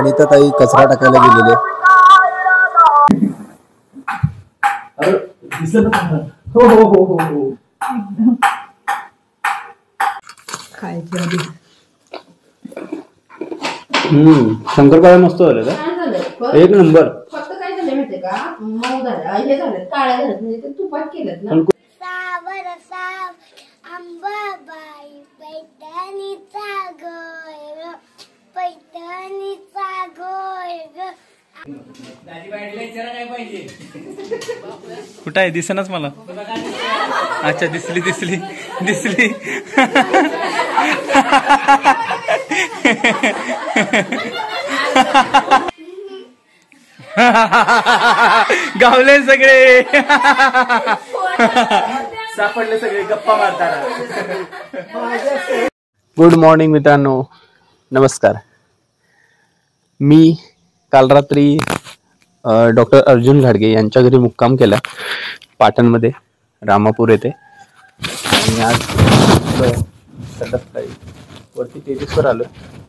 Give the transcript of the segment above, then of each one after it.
अनिताताई कचरा टाकायला गेलेले. हो हो हो हो हो खायचं. शंकरपाळ्या मस्त झाले का? एक नंबर. फक्त काय झालं माहितीये का, मऊ झालं, हे झालं, काळ्या झालं, म्हणजे ते तुपात केलं ना. अंबाबाई पैठणीचा गोर, पैठणीचा गोर. कुठं आहे? दिसेनाच मला. अच्छा, दिसली दिसली दिसली. गावले सगळे. सापडले सगळे गप्पा मारताना. गुड मॉर्निंग मित्रांनो, नमस्कार. मी काल रात्री डॉक्टर अर्जुन घाडगे यांच्या घरी मुक्काम केला पाटणमध्ये, रामापूर येथे. आणि आज वरती टेरेसवर आलो.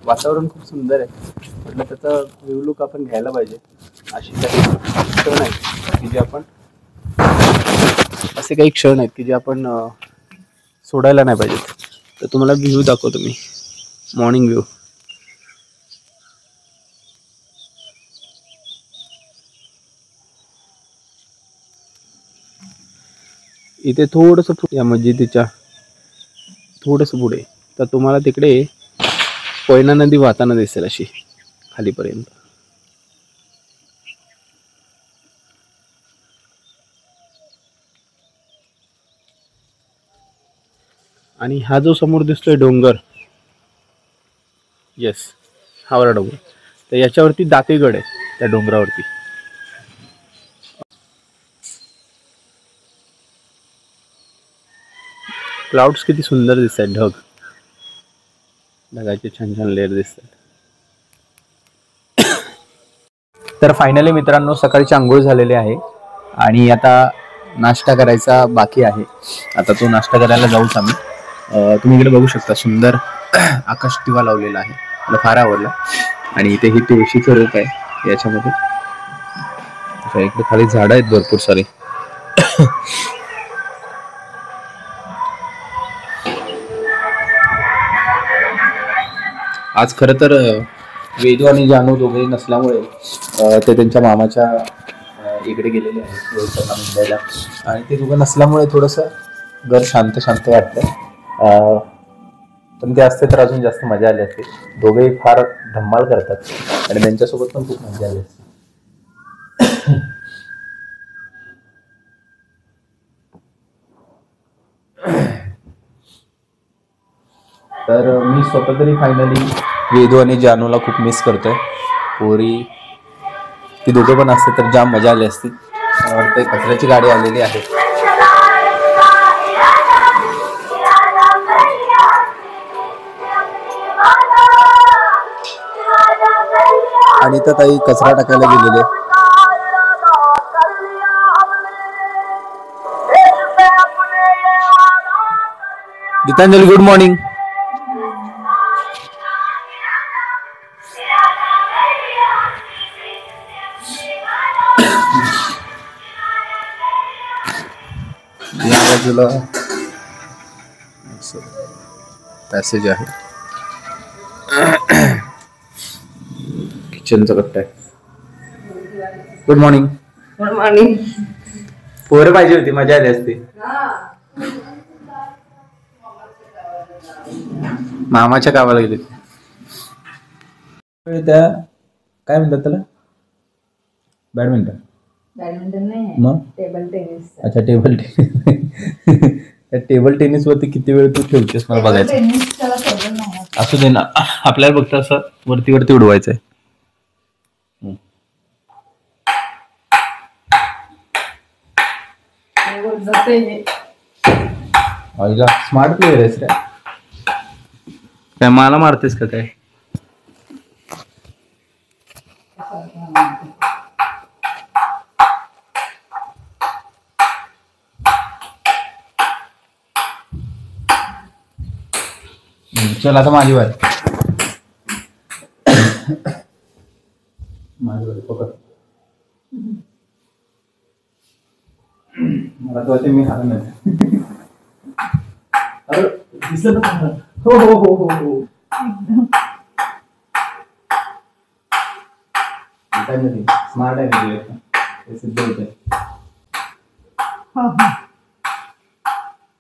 वातावरण खूप सुंदर आहे. म्हटलं त्याचा व्ह्यू लुक आपण घ्यायला पाहिजे. अशी काही क्षण आहेत की जे आपण असे काही क्षण आहेत की जे आपण सोडायला नाही पाहिजेत. तर तुम्हाला व्ह्यू दाखवतो मी, मॉर्निंग व्ह्यू. इथे थोडंसं या मस्जिदीच्या थोडंसं पुढे तर तुम्हाला तिकडे कोयना नदी वाहताना दिसेल अशी खालीपर्यंत. आणि हा जो समोर दिसतोय डोंगर, येस, हा वाला डोंगर, तर याच्यावरती दातेगड आहे. त्या डोंगरावरती क्लाउड्स किती सुंदर दिसतात. ढगाचे छान छान लेअर दिसतात. तर फायनली मित्रांनो, सकाळची आंघोळ झालेली आहे आणि आता नाश्ता करायचा बाकी आहे. आता तो नाश्ता करायला जाऊच आम्ही. तुम्ही इकडे बघू शकता, सुंदर आकाश दिवा लावलेला आहे, मला फार आवडला. आणि इथे ही तुळशीचं रोप आहे याच्यामध्ये. इकडे खाली झाडं आहेत भरपूर सारे. आज खरं तर वेदू आणि जानू दोघे नसल्यामुळे ते त्यांच्या मामाच्या इकडे गेलेले आहेत मुंबईला. आणि ते दोघं नसल्यामुळे थोडंसं घर शांत शांत वाटतं. पण ते असते तर अजून जास्त मजा आली असते. दोघेही फार धम्माल करतात आणि त्यांच्यासोबत पण खूप मजा आली असते. तर मी स्वतः तरी फायनली वेदू आणि जानूला खूप मिस करतोय. पोरी ती दोघं पण असते तर जाम मजा आली असती. मला वाटतं कचऱ्याची गाडी आलेली आहे. अनिताताई कचरा टाकायला गेलेले. Geetanjali, good morning. या बाजूला पॅसेज आहे, किचनचा कट्टा आहे. Good morning. Good morning. पोरं पाहिजे होती, मजा आली असती. मामाच्या गावाला गेले. त्या काय म्हणतात त्याला, बॅडमिंटन. बॅडमिंटन नाही, मग टेबल टेनिस. अच्छा, टेबल टेनिस. त्या टेबल टेनिस वरती किती वेळ तू खेळतेस मला बघायचं. असू दे ना, आपल्याला फक्त असं वरती वरती उडवायचंय. स्मार्ट प्लेअर आहेस काय? काय मला मारतेस का काय? चल आता माझी बारी. माझ्याकडे पकड. मला तर वाटते मी हार नाही. अरे दिसलं ना. हो हो हो हो हो. काय नाही, स्मार्ट आहे ना एकदम. हे सिद्ध होतंय.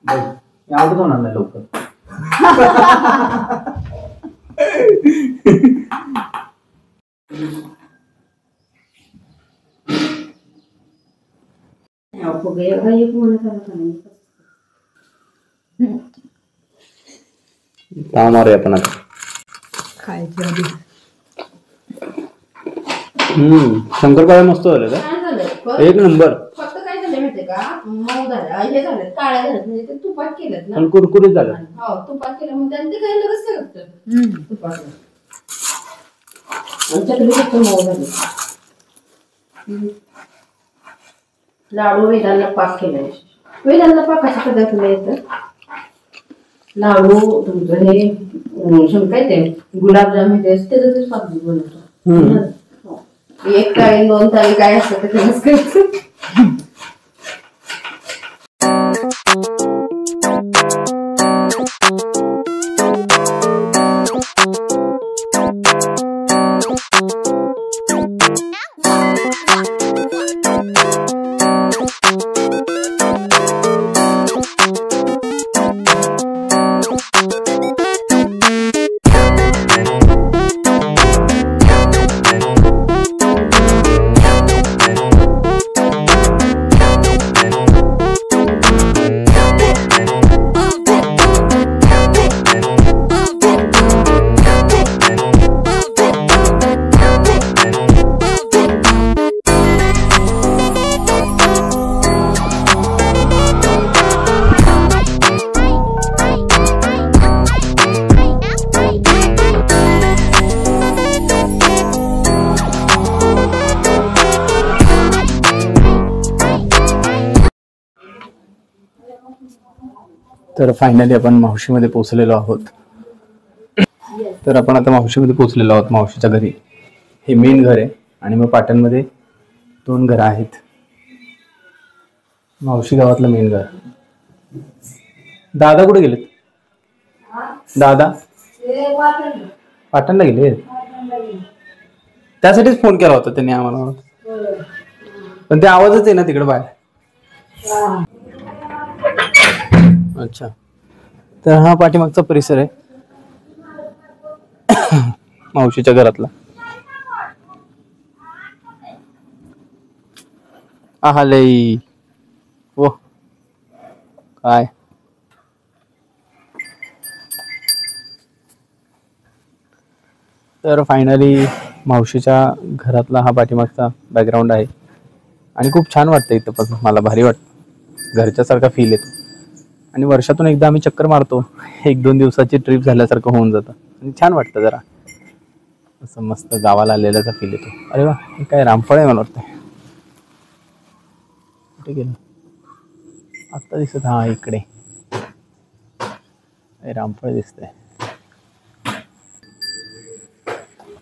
बघ, मी आवडत होणार नाही लवकर. मारूया आपण आता. खायच्या आधी शंकरपाळ्या मस्त झाले का? काय झालं एक नंबर. फक्त काय झालं माहितीये का मऊ झालं हे झालं काळ्या झालं म्हणजे ते तुपात केलं ना. पण कुरकुरीत झालं. हो तुपात केलं मग त्यांनी ते काही लगेच करतं तुपात. आमच्याकडे फक्त मऊ झाले. लाडू वेदांना पाक केलाय. वेदांना पाकाच्या पदार्थाला येतं. लाडू तुमचं हे काय ते गुलाबजाम हे त्याच पाक बनवतो. एक ताळी 2 ताळी काय असतं ते त्यालाच करायचं. तर फायनली आपण मावशीमध्ये पोहोचलेलो आहोत. तर आपण आता मावशीमध्ये पोहोचलेलो आहोत, मावशीच्या घरी. हे मेन घर आहे आणि मग पाटणमध्ये 2 घरं आहेत. मावशी गावातलं मेन घर. दादा कुठे गेलेत? दादा पाटणला गेले. त्यासाठीच फोन केला होता त्यांनी आम्हाला. पण ते आवाजच आहे ना तिकडे बाहेर. अच्छा, तर हा पाठीमागचा परिसर आहे मावशीच्या घरातला. लई ओ काय तर फायनली मावशीच्या घरातला हा पाठीमागचा बॅकग्राऊंड आहे आणि खूप छान वाटतं इथं. पण मला भारी वाटतं, घरच्यासारखा फील येतो. आणि वर्षातून एकदा आम्ही चक्कर मारतो. 1-2 दिवसाची ट्रिप झाल्यासारखं होऊन जातं आणि छान वाटतं जरा असं मस्त गावाला आलेल्याचा फील येतो. अरे वा, हे काय रामफळ आहे मला वाटतं. कुठे गेलं आत्ता दिसत? हा इकडे रामफळ दिसतंय.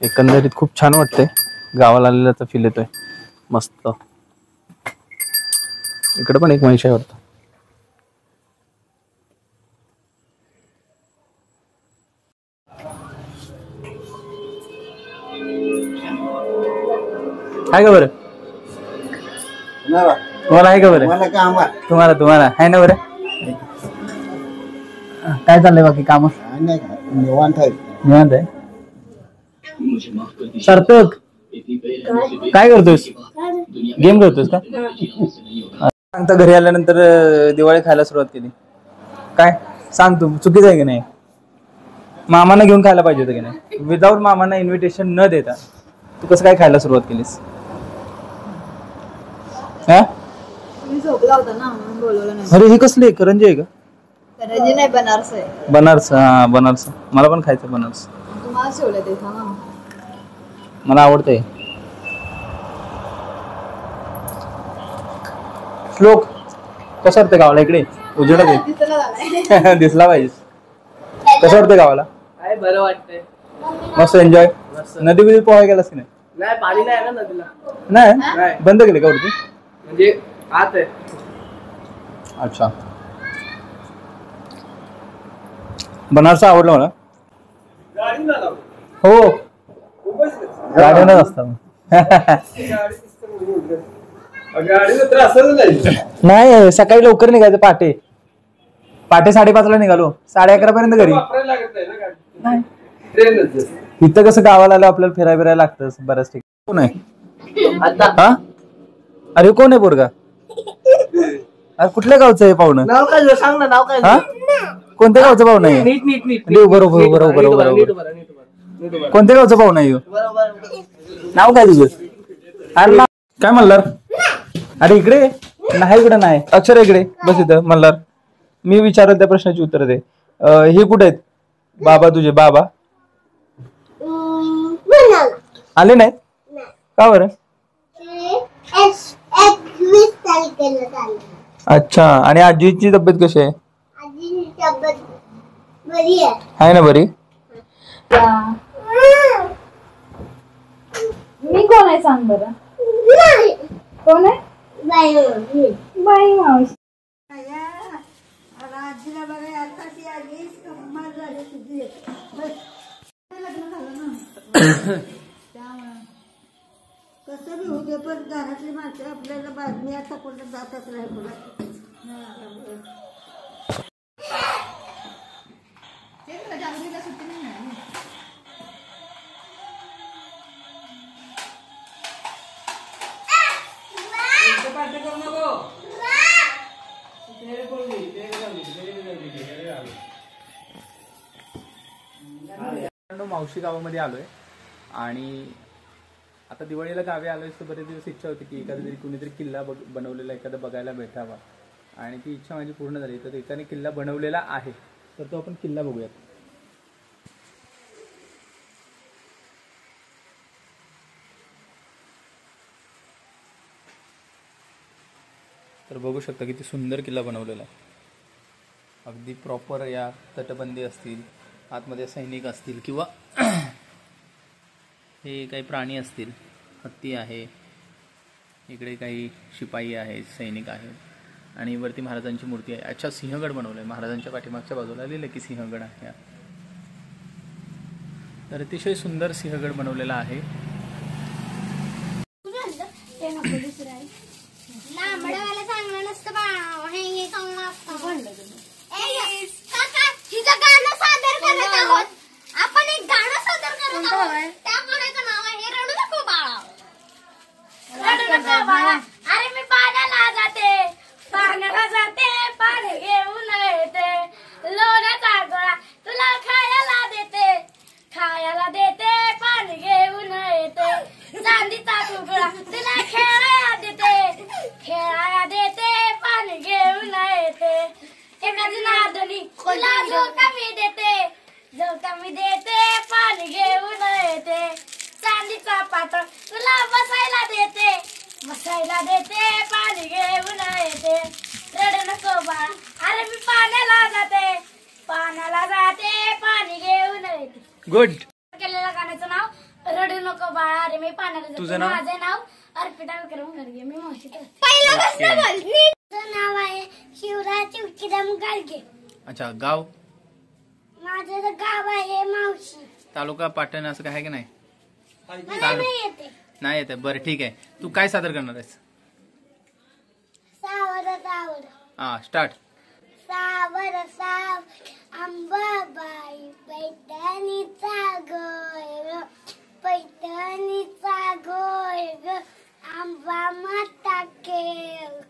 एकंदरीत खूप छान वाटतंय, गावाला आलेल्याचा फील येतोय मस्त. इकडे पण एक म्हैस आहे वाटतं. आहे का बरं तुम्हाला? आहे का बरं तुम्हाला आहे ना बरं? काय चाललंय बाकी काम? निवांत आहे. सार्थक काय करतोयस? गेम करतोयस का? सांगता घरी आल्यानंतर दिवाळी खायला सुरुवात केली. काय सांग तू, चुकीचं आहे की नाही? मामांना घेऊन खायला पाहिजे होतं की नाही? विदाऊट मामांना इन्व्हिटेशन न देता तू कसं काय खायला सुरुवात केलीस? झोपला होता ना म्हणून बोलवलं नाही. अरे हे कसले करंजी आहे का? करंजी नाही, बनारस आहे. बनारस? हा बनारस, मला पण खायचं बनारस. तुम्हाला शिवलं ते खा ना. मला आवडतंय. श्लोक कसं वाटतं गावाला? इकडे उजेडात आहे. दिसला पाहिजे. कसं वाटतं गावाला? काय बरं वाटतंय. मस्त एन्जॉय. नदी बिदी पोहाय गेलास की नाही? नाही पाणी नाही ना नदीला. नाही बंद केले का वरती? म्हणजे आत आहे. अच्छा बनारस आवडलं मला. हो गाडीवरच असतं. नाही सकाळी लवकर निघायचं पहाटे 5:30ला निघालो 11:30 पर्यंत घरी. इथं कसं गावाला आलं आपल्याला फिरायला लागतं बऱ्याच ठिकाणी. कोण आहे हा? अरे कोण आहे पोरगा? अरे कुठल्या गावचं आहे पाहुणं? नाव काय सांग ना. नाव काय? हा कोणत्या गावचं पाहुणं आहे? नीट नीट नीट बरोबर बरोबर बरोबर. कोणत्या गावचं पाहुणं आहे? नाव काय तुझं? अरे काय मल्हार? अरे इकडे नाही. इकडे नाही. अक्षर इकडे बस इथं. मल्हार मी विचारल त्या प्रश्नाची उत्तर दे. हे कुठे आहेत बाबा तुझे? बाबा आले नाही का बरं? अच्छा आणि आजीची तब्येत कशी आहे? आहे ना बरी? मी कोण आहे सांग बरं. कोण आहे? बाई मावशी. कसं बी होते पण घरातली माणसं आपल्याला बातमी आता कुठं जातच नाही कुठं. मावशी गावामध्ये आलोय आणि आता दिवाळीला गावी आलोय तर बरेच दिवस इच्छा होती की एखादा तरी कुणीतरी किल्ला बनवलेला एखादा बघायला भेटावा आणि ती इच्छा माझी पूर्ण झाली. तर एकाने किल्ला बनवलेला आहे तर तो आपण किल्ला बघूयात. तर बघू शकता किती सुंदर किल्ला बनवलेला आहे. अगदी प्रॉपर या तटबंदी असतील, आतमध्ये सैनिक असतील किंवा हे काही प्राणी असतील. हत्ती आहे, इकडे काही शिपाई आहेत, सैनिक आहेत आणि वरती महाराजांची मूर्ती आहे. अच्छा सिंहगड बनवलाय महाराजांच्या पाठीमागच्या बाजूला लिहिलं की सिंहगड आहे. तर अतिशय सुंदर सिंहगड बनवलेला आहे. लांबड्यावाला चांगलं नसतं बा. हे चांगलं असतं. आपण एक गाणं सादर करत आहोत. त्या गाण्याचं नाव आहे रडू नको बाळा. रडू नको बाळा. अरे मी पाण्याला जाते, पाण्याला जाते, पाणी घेऊन येते. लोण्याचा गोळा तुला खायला देते, खायला देते, पाणी घेऊन येते. चांदीचा तुकडा तुला खेळायला देते, खेळायला देते, पाणी घेऊन येते. एखादी नादनी तुला जो कमी देते, जो कमी देते, पाणी घेऊन येते. चांदीचा पात्र तुला बसायला देते, बसायला देते, पाणी घेऊन येते. रडू नको बाळा. अरे मी पाण्याला जाते, पाण्याला जाते, पाणी घेऊन येते. गुड. केलेल्या गाण्याचं नाव रडू नको बाळा. अरे मी पाण्याला जाते. तुझं नाव? माझं नाव अर्पिता विक्रम गर्गे. मी मावशी माझं नाव आहे शिवराज विक्रम गाडगे. अच्छा गाव? माझं गाव आहे मावशी. तालुका पाटण असं काय आहे की नाही? मला नाही येते. नाही येते. बरं ठीक आहे. तू काय सादर करणार आहेस? सावर सावर. हा स्टार्ट. सावर सावर अंबाबाई पैठणीचा गोळ, पैठणीचा गोळ आंबा माता खेळ.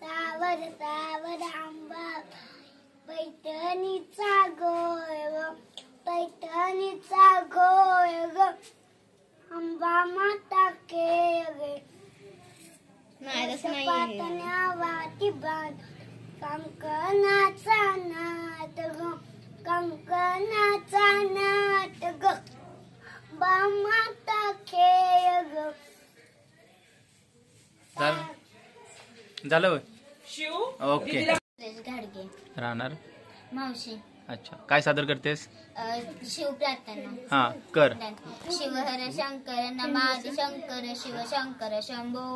सावर सावर अंबाबाई पैठणीचा गोळ, पैठणीचा गोळ आंबा माता खेळ. पातण्या वाटी बांध कंकणाचा नाट ग, कंकणाचा नाट ग बामाता खेळ ग. झालं. ओके. घाडगे राहणार मावशी अच्छा, काय सादर करतेस? शिवप्रार्थना. हा, कर. शिवहर शंकर नमादि शंकर शिव शंकर शंभो,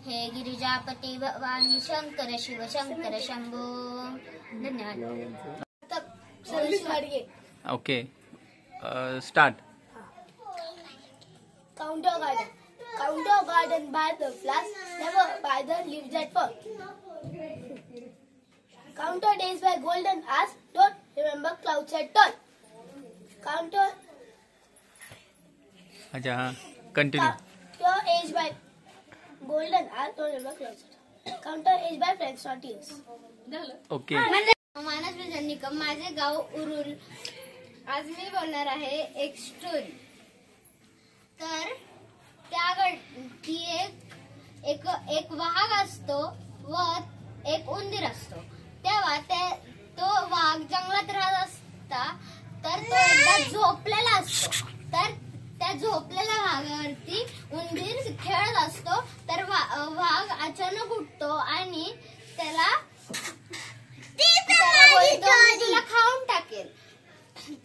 हे गिरिजापती भवानी शंकर शिव शंकर शंभो. धन्यवाद. Okay, start. Count a garden by the flowers, never by the leaves that fall. Count your days by golden hours, don't remember clouds at all. Count अच्छा, हा, continue. your age by golden hours, don't remember clouds at all. Count your age by friends, not years. Okay. मानस निकम, माझे गाव उरुल. आज मी बोलणार आहे एक story. तर ती एक वाघ असतो व एक उंदीर असतो. तेव्हा तो वाघ जंगलात राहत असता, तर तो एकदा झोपलेला असतो. तर त्या झोपलेल्या वाघावरती उंदीर खेळत असतो. तर वाघ अचानक उठतो आणि त्याला बोलतो, "मी तुला खाऊन टाकेल."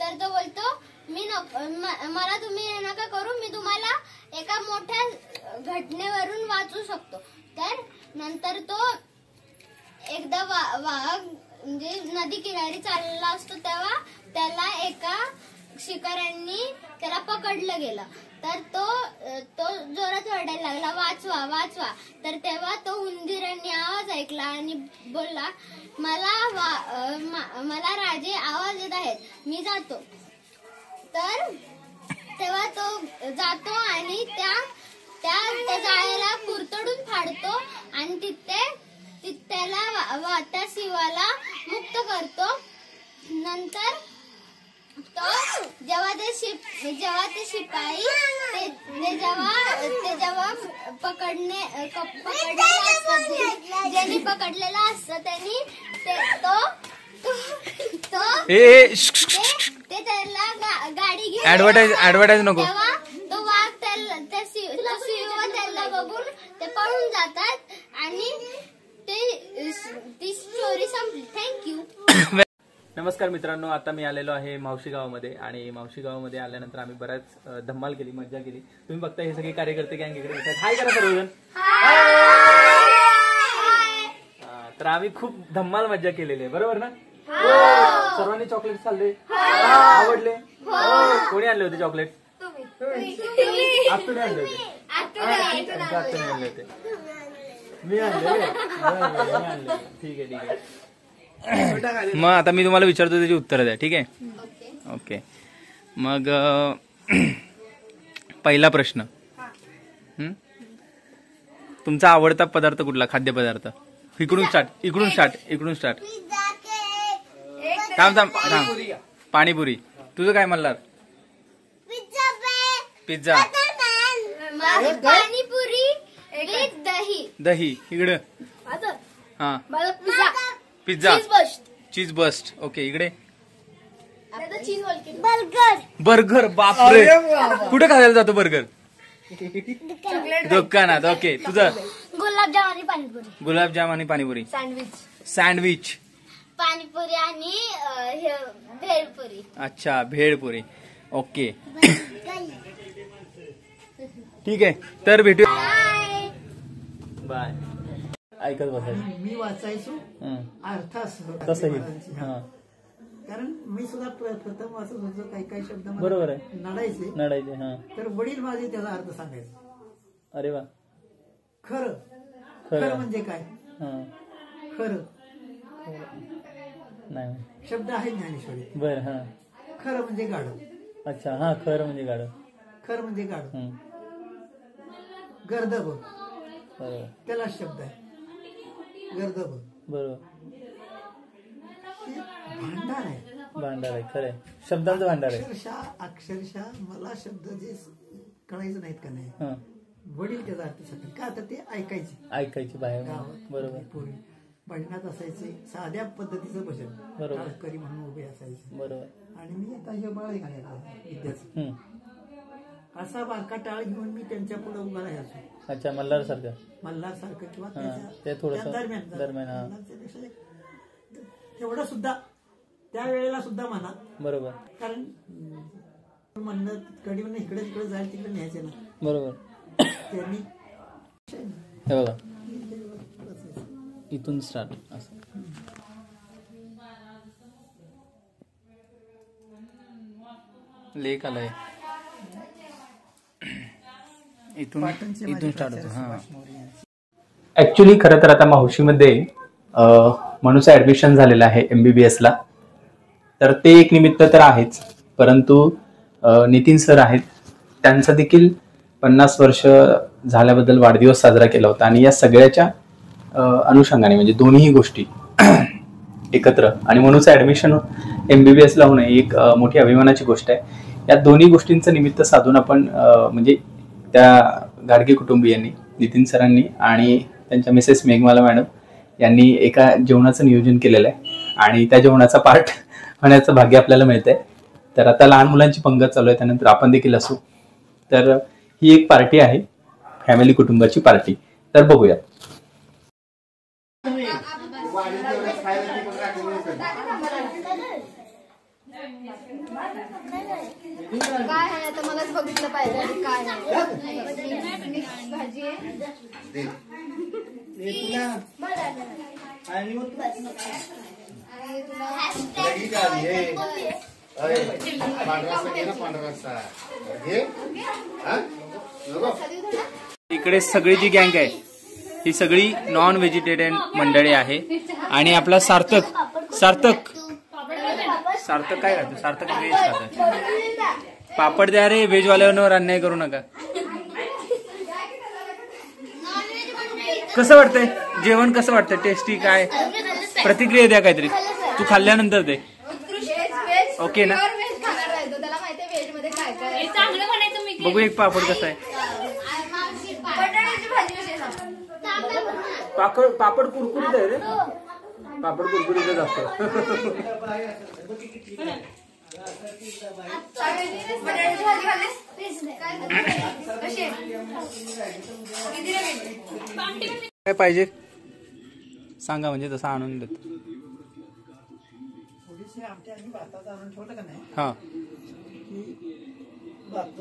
तर तो बोलतो, मला तुम्ही हे नका करू, मी तुम्हाला एका मोठ्या घटनेवरून वाचू शकतो. तर नंतर तो एकदा वाघ म्हणजे नदी किनारी चाललेला असतो, तेव्हा त्याला एका शिकाऱ्यांनी त्याला पकडलं गेलं. तर तो जोरात ओरडायला लागला, "वाचवा वाचवा." तर तेव्हा तो उंदीरांनी आवाज ऐकला आणि बोलला, मला राजे आवाज येत आहेत, मी जातो. तर तेव्हा तो जातो आणि त्या जाळ्याला कुरतडून फाडतो आणि त्याला त्या शिवाला मुक्त करतो. नंतर जेव्हा ते शिपाई जेव्हा ज्यांनी पकडलेला असतं त्यांनी त्याला गाडी घेऊन ऍडव्हर्टाइज नको. तेव्हा तो वाघ त्याला बघून ते पळून जातात आणि ती स्टोरी संपली. थँक्यू. नमस्कार मित्रांनो, आता मी आलेलो आहे मावशी गावामध्ये आणि मावशी गावामध्ये आल्यानंतर आम्ही बऱ्याच धम्माल केली, मज्जा केली. तुम्ही बघता हे सगळे कार्यकर्ते गँग इकडे येतात. हाय करा सर्वजण. तर आम्ही खूप धम्माल मज्जा केलेली आहे, बरोबर ना? सर्वांनी चॉकलेट खाल्ले, आवडले. कोणी आणले होते चॉकलेट? आतून आणले होते. मी आणले. ठीक आहे. मग आता मी तुम्हाला विचारतो, त्याची उत्तरं द्या, ठीक आहे? ओके. मग पहिला प्रश्न, तुमचा आवडता पदार्थ कुठला, खाद्यपदार्थ? इकडून स्टार्ट. थांब. पाणीपुरी. तुझं काय म्हणणार? पिझ्झा. पाणीपुरी विथ दही. इकडं. हा, पिझ्झा. चीज बस्ट. ओके, इकडे. बर्गर. बापरे, कुठे खायला जातो बर्गर? दुकानात. ओके, तुझं? गुलाबजाम आणि पाणीपुरी. सँडविच. पाणीपुरी आणि भेळपुरी. अच्छा, भेळपुरी. ओके, ठीक आहे. तर भेटू. बाय. ऐकत बसायचं. मी वाचायचो अर्थासह. तसंही. कारण मी सुद्धा प्रथम वाचत होतो, काही शब्द बरोबर आहे, नडायचे. हा, तर वडील माझे त्याचा अर्थ सांगायचे. अरे वा. खरं म्हणजे काय? खरं नाही शब्द आहे ज्ञानेश्वरी. बर. हा, खरं म्हणजे गाढव. अच्छा, हा, खरं म्हणजे गाढव. खरं म्हणजे गाढव. गर्दभ, बरोबर, त्याला शब्द आहे गर्दभ. बरोबर. भांडार आहे. भांडार आहे, खरंय, शब्दांचं भांडार आहे. अक्षरशः मला शब्द जे कळायचं नाहीत का नाही, वडील त्याचा अर्थ सांगतात. का तर ते ऐकायचे बाहेर. बरोबर. पूर्वी भजनात असायचे, साध्या पद्धतीचं भजन. बरोबर. करी म्हणून उभे असायचे. बरोबर. आणि मी आता हे बाळ घालायला विद्यार्थी असा बारका टाळ घेऊन मी त्यांच्या पुढे उभा राहायचो. अच्छा, मल्हार सारखं किंवा दरम्यान तेवढं सुद्धा त्यावेळेला सुद्धा म्हणा, बरोबर कारण म्हणणं कधी म्हणणं इकडे तिकडे जायला तिकडे न्यायचे ना, बरोबर. त्यांनी हे बघा इथून स्टार्ट असं. लेख आलाय इथून इथून स्टार्ट होतो. हा ऍक्च्युली खरं तर आता मावशीमध्ये मनूचं ऍडमिशन झालेलं आहे MBBS ला. तर ते एक निमित्त तर आहेच, परंतु नितीन सर आहेत, त्यांचा देखील 50 वर्ष झाल्याबद्दल वाढदिवस साजरा केला होता. आणि या सगळ्याच्या अनुषंगाने म्हणजे दोन्ही गोष्टी एकत्र आणि मनूचं ऍडमिशन MBBS ला होणं ही एक मोठी अभिमानाची गोष्ट आहे. या दोन्ही गोष्टींचं निमित्त साधून आपण म्हणजे त्या गाडगे कुटुंबियांनी, नितीन सरांनी आणि त्यांच्या मिसेस मेघमाला मॅडम यांनी एका जेवणाचं नियोजन केलेलं आहे आणि त्या जेवणाचा पार्ट होण्याचं भाग्य आपल्याला मिळतंय. तर आता लहान मुलांची पंगत चालू आहे, त्यानंतर आपण देखील असू. तर ही एक पार्टी आहे, फॅमिली कुटुंबाची पार्टी. तर बघूया. काय आहे आता मलाच बघितलं पाहिजे आणि काय भाजी आहे. इकडे सगळी जी गँग आहे ही सगळी नॉन व्हेजिटेरियन मंडळी आहे. आणि आपला सार्थक सार्थक सार्थक काय खातो? सार्थक व्हेज खातो. पापड द्या रे, व्हेज वाल्यावर अन्याय करू नका. कसं वाटतंय जेवण? कसं वाटतंय? टेस्टी? काय प्रतिक्रिया द्या काहीतरी. तू खाल्ल्यानंतर दे. ओके ना? बघू एक पापड कसं आहे. पापड कुरकुरीत आहे रे. पापड कुरकुरीतच असतो. काय पाहिजे सांगा, म्हणजे तसं आणून देतो. थोडीशी आमच्या आणि भाताचं आणून ठेवलं का नाही, हा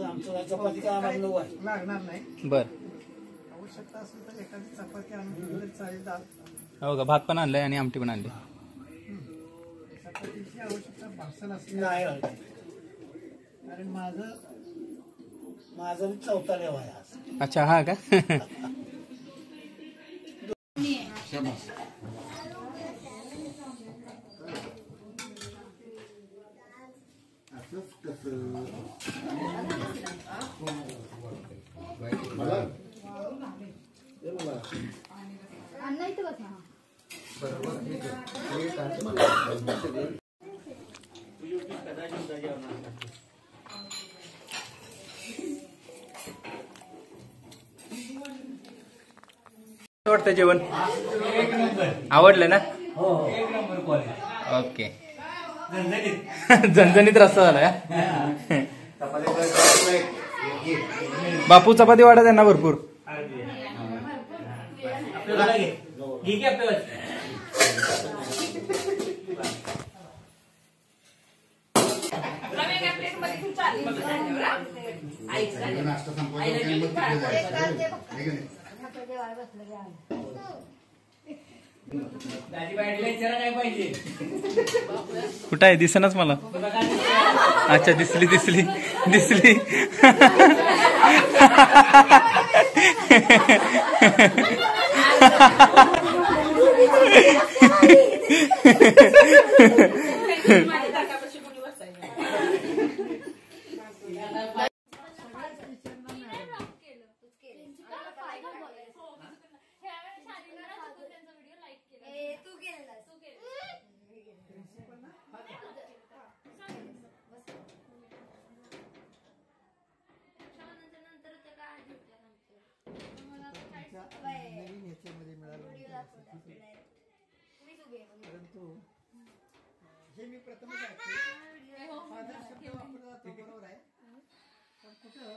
आमचं चपाती काय आम्हाला लागणार नाही. बर. आवश्यकता असेल तर एखादी चपाती आणून ठेवली तरी चालेल. दाल हो का? भात पण आणलाय आणि आमटी पण आणली. चपातीची आवश्यकता भासल असली नाही, कारण माझं 4था लेवा आहे आज. अच्छा, हा का? अण्णा इथे बस ना. वाटतं जेवण आवडलं ना? ओके. झणझणीत रस्ता झाला. बापू चपाती वाटत आहे ना भरपूर. कुठं आहे? दिसेनाच मला. अच्छा, दिसली दिसली दिसली. नवीन ह्याच्यामध्ये मिळालं, परंतु हे मी प्रथमच ऐकते. फादर शब्द वापरला जातो, बरोबर आहे, पण कुठं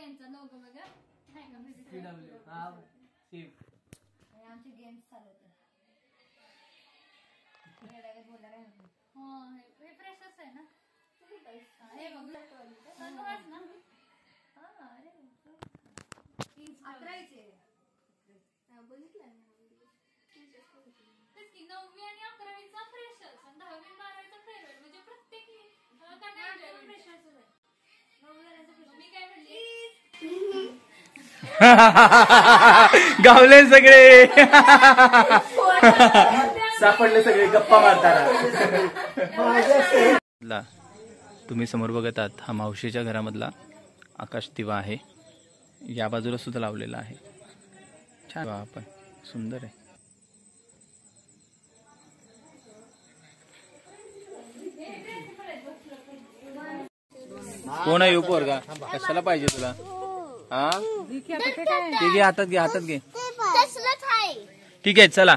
यांचा लोगो बघा. CW. हा सेम. आमचे गेम्स चालू होते. हे फ्रेशच आहे ना. हे बघ संगवास ना. अरे 11वीचे बघितलं तेच की 9वी आणि 11वीचा फ्रेशर्स आणि 10वी 12वीचा फेअरवेल म्हणजे प्रत्येकी फ्रेशर्स आहे. मी काय म्हणली गावले सगळे सापडले सगळे गप्पा मारताना. तुम्ही समोर बघत आहात हा मावशीच्या घरामधला आकाश दिवा आहे. या बाजूला सुद्धा लावलेला आहे. छान आपण सुंदर आहे. कोण आहे पोरगा कशाला पाहिजे तुला? हा ते घे हातात घे हातात घे. ठीक आहे चला.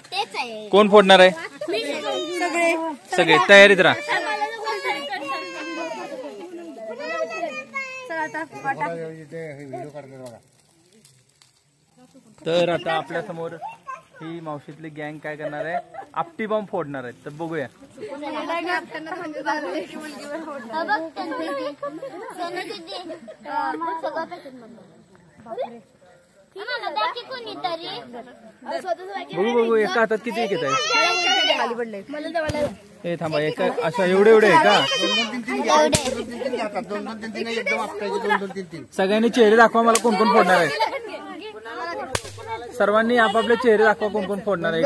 कोण फोडणार आहे? सगळे तयारीत राहा. तर आता आपल्या समोर ही मावशीतली गँग काय करणार आहे? आपटी बॉम्ब फोडणार आहेत. तर बघूया. बघू बघू एका हातात किती घेत आहे? हे थांबा एका अशा एवढे एवढे आहे का? सगळ्यांनी चेहरे दाखवा मला कोण कोण फोडणार आहे. सर्वांनी आपापले चेहरे दाखवा कोण कोण फोडणार आहे.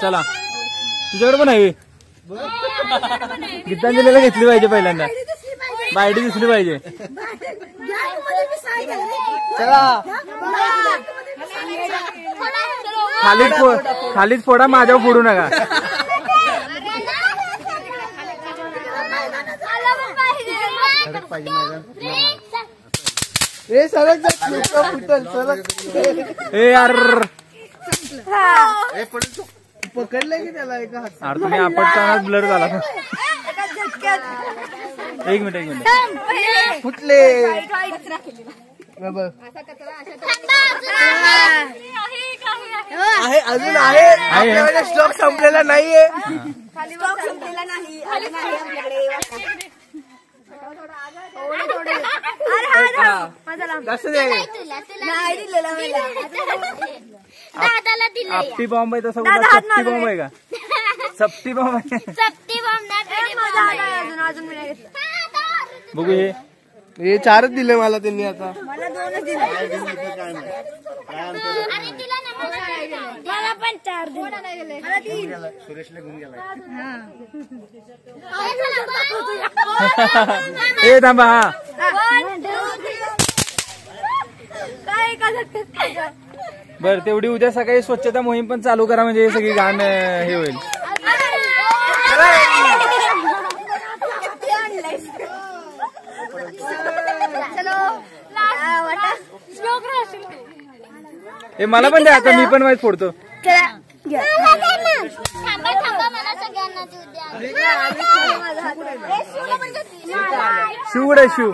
चला तुझ्याकडे पण आहे. गीतांजलीला घेतली पाहिजे पहिल्यांदा. बायडी दिसली पाहिजे. चला खालीच फोडा माझ्यावर फोडू नका. ए यार पकडले की त्याला एका हात. अरे तुम्ही आपटताना ब्लर झाला. एक मिनिट फुटले. आहे अजून आहे. स्टॉक संपलेला नाहीये. आपटी बॉम्ब आहे तसा कुठला सप्टी बॉम्ब आहे का? सप्टी बॉम्ब आहे. बघू हे 4च दिले मला त्यांनी. आता मला 2च दिले. मला पण 4 दिले. मला 3. सुरेशला घेऊन गेला. ए थांबा. हा बर तेवढी उद्या सकाळी स्वच्छता मोहीम पण चालू करा म्हणजे सगळी घाण हे होईल. हे मला पण द्या आता मी पण माहीत फोडतो. शिवड शिव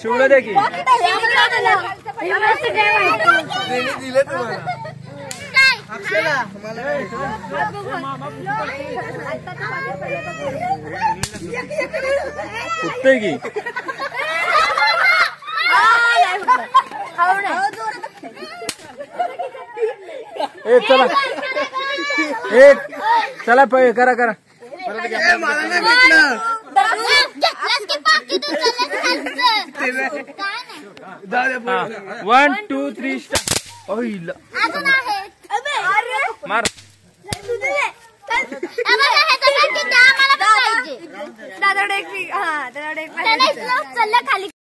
शिवड द्या की. दिले तुम्हाला. फुटतंय की. ए चला चला करा करा. मला नाही भेटलं. 1 2 3 स्टार्ट. मार. दादा खाली